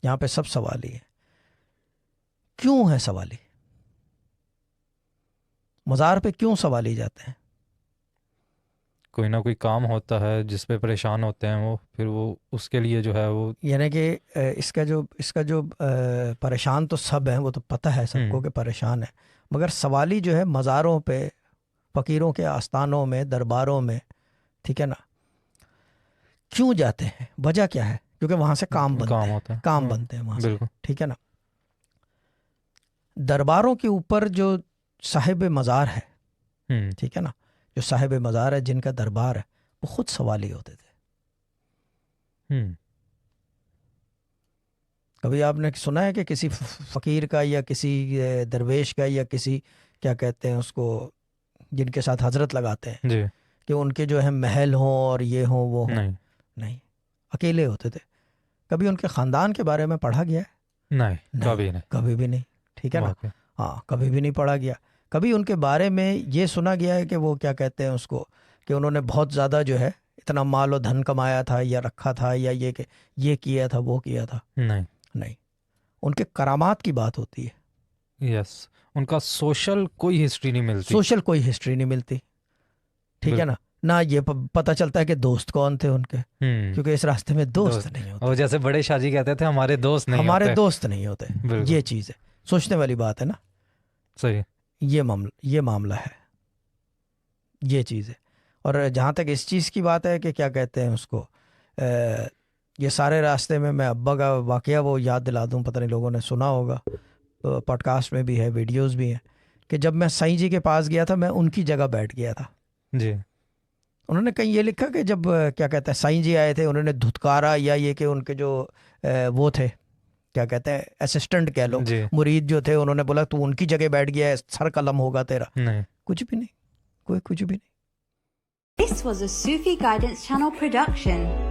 यहाँ पे सब सवाली है। क्यों है सवाली? मज़ार पे क्यों सवाली जाते हैं? कोई ना कोई काम होता है जिस पे परेशान होते हैं वो, फिर वो उसके लिए जो है वो। यानी कि इसका जो परेशान तो सब हैं, वो तो पता है सबको हम्म। कि परेशान है, मगर सवाली जो है मज़ारों पे, फ़कीरों के आस्थानों में, दरबारों में, ठीक है ना, क्यों जाते हैं? वजह क्या है? क्योंकि वहाँ से काम बनते काम हैं, होता है, काम बनते हैं वहाँ से, बिल्कुल। ठीक है ना। दरबारों के ऊपर जो साहिब मज़ार है, हम्म। ठीक है ना, जो साहिब मज़ार है, जिनका दरबार है, वो खुद सवाली होते थे। हम्म। कभी आपने सुना है कि किसी फ़कीर का या किसी दरवेश का या किसी, क्या कहते हैं उसको, जिनके साथ हजरत लगाते हैं, जी। कि उनके जो है महल हों और ये हों वो हों? नहीं। नहीं, अकेले होते थे। कभी उनके ख़ानदान के बारे में पढ़ा गया है? नहीं, नहीं, कभी नहीं। कभी भी नहीं, ठीक है ना। वाकई। हाँ, कभी भी नहीं पढ़ा गया। कभी उनके बारे में ये सुना गया है कि वो, क्या कहते हैं उसको, कि उन्होंने बहुत ज़्यादा जो है इतना माल और धन कमाया था या रखा था, या ये कि ये किया था वो किया था? नहीं। नहीं, उनके करामात की बात होती है। यस। उनका सोशल कोई हिस्ट्री नहीं मिलती। सोशल कोई हिस्ट्री नहीं मिलती, ठीक है ना। बिल्कुल। ना ये पता चलता है कि दोस्त कौन थे उनके, हम्म। क्योंकि इस रास्ते में दोस्त दोस्त। नहीं होते। और जैसे बड़े शाहजी कहते थे, हमारे दोस्त नहीं हमारे होते। दोस्त नहीं होते, बिल्कुल। ये चीज़ है। सोचने वाली बात है ना। सही। ये मामला है, ये चीज़ है। और जहाँ तक इस चीज़ की बात है कि, क्या कहते हैं उसको, ये सारे रास्ते में मैं अब्बा का वाकया वो याद दिला दूँ, पता नहीं लोगों ने सुना होगा, तो पॉडकास्ट में भी है, वीडियोस भी हैं, कि जब मैं साईं जी के पास गया था, मैं उनकी जगह बैठ गया था। जी। उन्होंने कहीं ये लिखा कि जब क्या कहते हैं साईं जी आए थे, उन्होंने धुतकारा, या ये कि उनके जो वो थे, क्या कहते हैं, असिस्टेंट कह लो, जी। मुरीद जो थे, उन्होंने बोला तू उनकी जगह बैठ गया है, सर कलम होगा तेरा। नहीं। कुछ भी नहीं, कोई कुछ भी नहीं। This was a Sufi Guidance Channel production.